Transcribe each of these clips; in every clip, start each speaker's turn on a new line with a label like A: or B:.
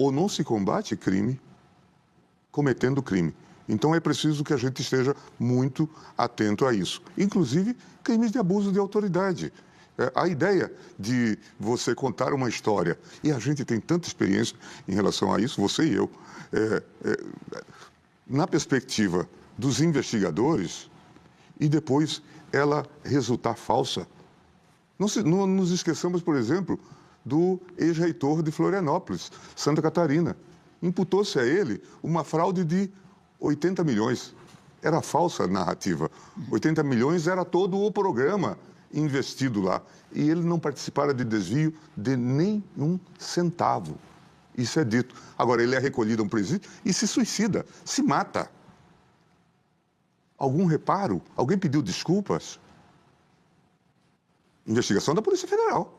A: ou não se combate crime cometendo crime. Então é preciso que a gente esteja muito atento a isso. Inclusive, crimes de abuso de autoridade. A ideia de você contar uma história, e a gente tem tanta experiência em relação a isso, você e eu, na perspectiva dos investigadores, e depois ela resultar falsa. Não nos esqueçamos, por exemplo, do ex-reitor de Florianópolis, Santa Catarina. Imputou-se a ele uma fraude de 80 milhões. Era falsa a narrativa. 80 milhões era todo o programa investido lá. E ele não participara de desvio de nem um centavo. Isso é dito. Agora, ele é recolhido a um presídio e se suicida, se mata. Algum reparo? Alguém pediu desculpas? Investigação da Polícia Federal.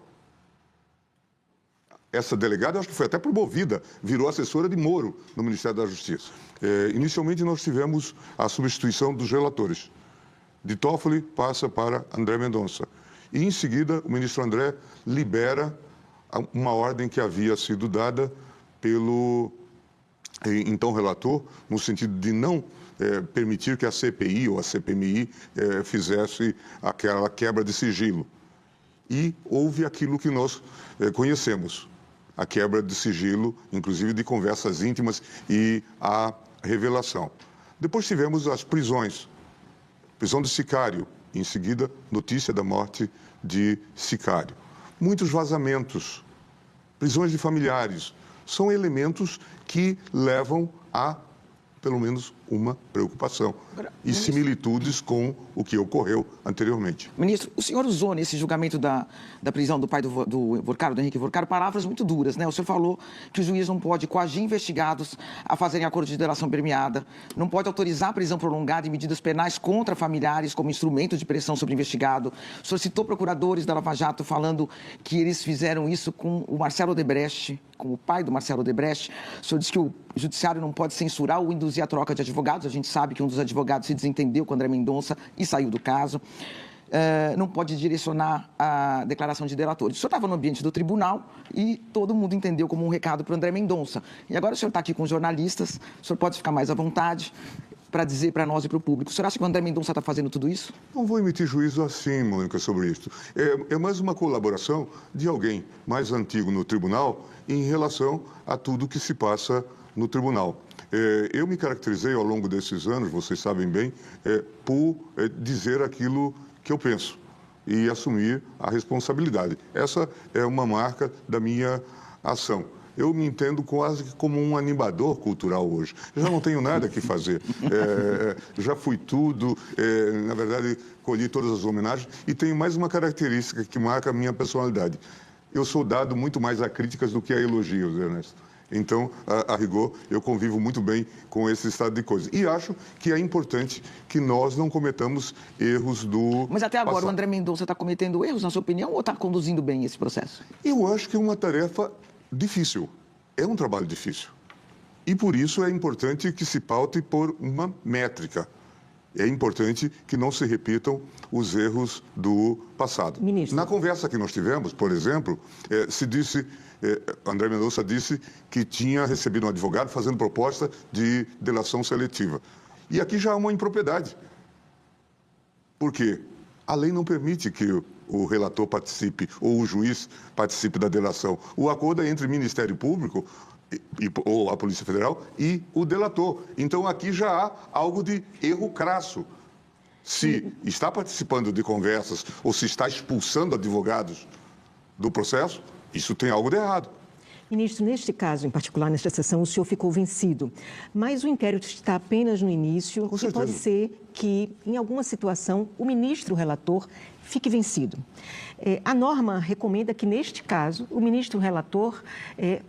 A: Essa delegada, acho que foi até promovida, virou assessora de Moro no Ministério da Justiça. Inicialmente, nós tivemos a substituição dos relatores. De Toffoli passa para André Mendonça. E, em seguida, o ministro André libera uma ordem que havia sido dada pelo então relator, no sentido de não permitir que a CPI ou a CPMI fizesse aquela quebra de sigilo. E houve aquilo que nós conhecemos, a quebra de sigilo, inclusive de conversas íntimas e a revelação. Depois tivemos as prisões, prisão de Sicário, em seguida, notícia da morte de Sicário. Muitos vazamentos, prisões de familiares, são elementos que levam a, pelo menos, uma preocupação e similitudes com o que ocorreu anteriormente.
B: Ministro, o senhor usou nesse julgamento da prisão do pai do Vorcaro, do Henrique Vorcaro, palavras muito duras, né? O senhor falou que o juiz não pode coagir investigados a fazerem acordo de delação premiada, não pode autorizar a prisão prolongada e medidas penais contra familiares como instrumento de pressão sobre o investigado. O senhor citou procuradores da Lava Jato falando que eles fizeram isso com o Marcelo Odebrecht, com o pai do Marcelo Odebrecht. O senhor disse que o judiciário não pode censurar ou induzir a troca de advogados. A gente sabe que um dos advogados se desentendeu com André Mendonça e saiu do caso. Não pode direcionar a declaração de delatores. O senhor estava no ambiente do tribunal e todo mundo entendeu como um recado para o André Mendonça. E agora o senhor está aqui com os jornalistas, o senhor pode ficar mais à vontade para dizer para nós e para o público. O senhor acha que o André Mendonça está fazendo tudo isso?
A: Não vou emitir juízo assim, Mônica, sobre isso. É mais uma colaboração de alguém mais antigo no tribunal em relação a tudo que se passa no tribunal. Eu me caracterizei ao longo desses anos, vocês sabem bem, por dizer aquilo que eu penso e assumir a responsabilidade. Essa é uma marca da minha ação. Eu me entendo quase como um animador cultural hoje. Já não tenho nada que fazer. Já fui tudo, na verdade, colhi todas as homenagens e tenho mais uma característica que marca a minha personalidade. Eu sou dado muito mais a críticas do que a elogios, Ernesto. Então, a rigor, eu convivo muito bem com esse estado de coisas. E acho que é importante que nós não cometamos erros do
B: Mas até agora
A: passado.
B: o André Mendonça está cometendo erros, na sua opinião, ou está conduzindo bem esse processo?
A: Eu acho que é uma tarefa difícil. É um trabalho difícil. E por isso é importante que se paute por uma métrica. É importante que não se repitam os erros do passado.
C: Ministro.
A: Na conversa que nós tivemos, por exemplo, se disse, André Mendonça disse que tinha recebido um advogado fazendo proposta de delação seletiva. E aqui já há uma impropriedade. Por quê? A lei não permite que o relator participe ou o juiz participe da delação. O acordo é entre o Ministério Público ou a Polícia Federal e o delator. Então, aqui já há algo de erro crasso. Se está participando de conversas ou se está expulsando advogados do processo, isso tem algo de errado.
C: Ministro, neste caso, em particular, nesta sessão, o senhor ficou vencido. Mas o inquérito está apenas no início e pode ser que, em alguma situação, o ministro relator fique vencido. A norma recomenda que, neste caso, o ministro relator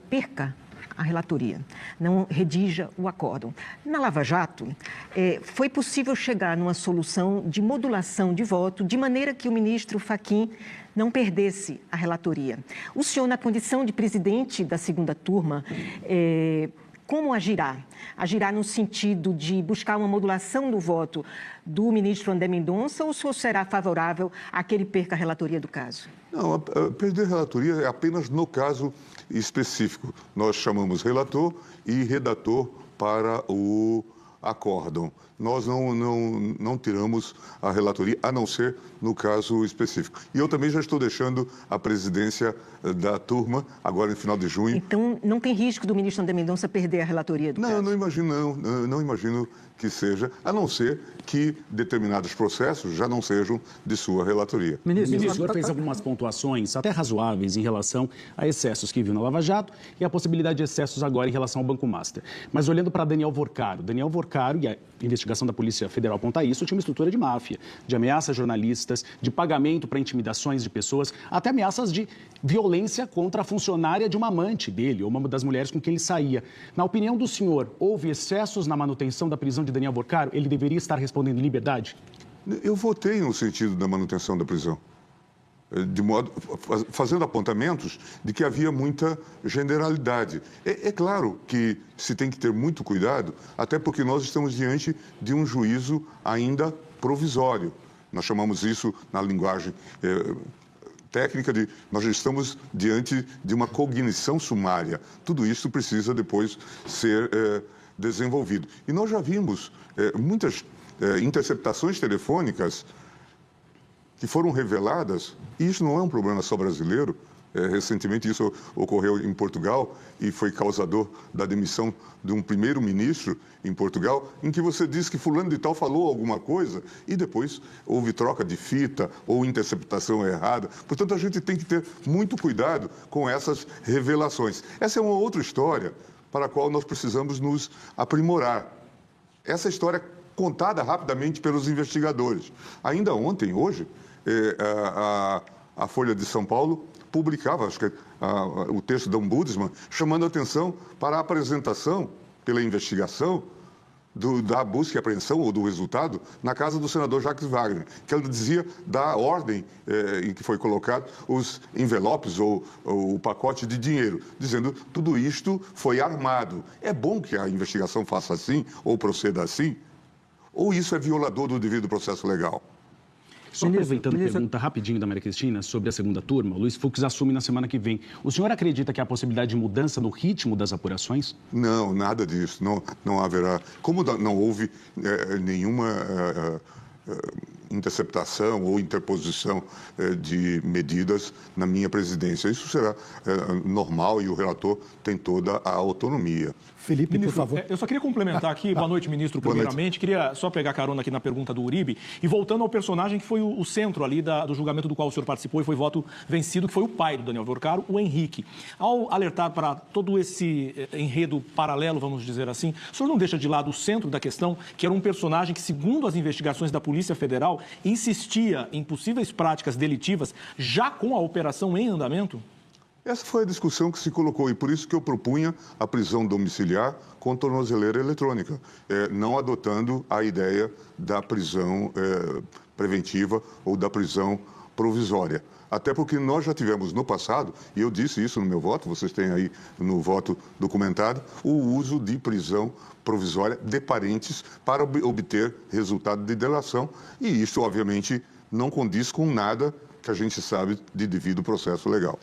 C: perca a relatoria, não redija o acórdão. Na Lava Jato, foi possível chegar numa solução de modulação de voto, de maneira que o ministro Fachin não perdesse a relatoria. O senhor, na condição de presidente da segunda turma, como agirá? Agirá no sentido de buscar uma modulação do voto do ministro André Mendonça ou o senhor será favorável a que ele perca a relatoria do caso?
A: Não, perder a relatoria é apenas no caso específico. Nós chamamos relator e redator para o acórdão. Nós não tiramos a relatoria, a não ser no caso específico. E eu também já estou deixando a presidência da turma, agora no final de junho.
C: Então, não tem risco do ministro André Mendonça perder a relatoria do caso?
A: Não imagino que seja, a não ser que determinados processos já não sejam de sua relatoria.
D: Ministro, o senhor fez algumas pontuações até razoáveis em relação a excessos que viu na Lava Jato e a possibilidade de excessos agora em relação ao Banco Master. Mas olhando para Daniel Vorcaro, e a investigação da Polícia Federal aponta isso, tinha uma estrutura de máfia, de ameaças a jornalistas, de pagamento para intimidações de pessoas, até ameaças de violência contra a funcionária de uma amante dele, ou uma das mulheres com quem ele saía. Na opinião do senhor, houve excessos na manutenção da prisão de Daniel Vorcaro? Ele deveria estar respondendo em liberdade?
A: Eu votei no sentido da manutenção da prisão, fazendo apontamentos de que havia muita generalidade. É claro que se tem que ter muito cuidado, até porque nós estamos diante de um juízo ainda provisório. Nós chamamos isso, na linguagem técnica, nós estamos diante de uma cognição sumária. Tudo isso precisa depois ser desenvolvido. E nós já vimos muitas interceptações telefônicas que foram reveladas, e isso não é um problema só brasileiro. Recentemente isso ocorreu em Portugal e foi causador da demissão de um primeiro-ministro em Portugal, em que você diz que fulano de tal falou alguma coisa e depois houve troca de fita ou interceptação errada. Portanto, a gente tem que ter muito cuidado com essas revelações. Essa é uma outra história para a qual nós precisamos nos aprimorar. Essa história é contada rapidamente pelos investigadores. Ainda ontem, hoje, a Folha de São Paulo publicava, acho que o texto da Ombudsman, chamando a atenção para a apresentação pela investigação da busca e apreensão ou do resultado na casa do senador Jacques Wagner, que ele dizia da ordem em que foi colocado os envelopes ou o pacote de dinheiro, dizendo tudo isto foi armado. É bom que a investigação faça assim ou proceda assim? Ou isso é violador do devido processo legal?
D: Só aproveitando a pergunta rapidinho da Maria Cristina sobre a segunda turma, o Luiz Fux assume na semana que vem. O senhor acredita que há possibilidade de mudança no ritmo das apurações?
A: Não, nada disso. Não haverá. Como não houve nenhuma interceptação ou interposição de medidas na minha presidência. Isso será normal e o relator tem toda a autonomia.
E: Felipe, ministro, por favor. Eu só queria complementar aqui. Boa noite, ministro, primeiramente. Queria só pegar carona aqui na pergunta do Uribe e voltando ao personagem que foi o centro ali do julgamento do qual o senhor participou e foi voto vencido, que foi o pai do Daniel Vorcaro, o Henrique. Ao alertar para todo esse enredo paralelo, vamos dizer assim, o senhor não deixa de lado o centro da questão, que era um personagem que, segundo as investigações da Polícia Federal, insistia em possíveis práticas delitivas já com a operação em andamento?
A: Essa foi a discussão que se colocou e por isso que eu propunha a prisão domiciliar com tornozeleira eletrônica, não adotando a ideia da prisão preventiva ou da prisão provisória. Até porque nós já tivemos no passado, e eu disse isso no meu voto, vocês têm aí no voto documentado, o uso de prisão provisória de parentes para obter resultado de delação. E isso, obviamente, não condiz com nada que a gente sabe de devido processo legal.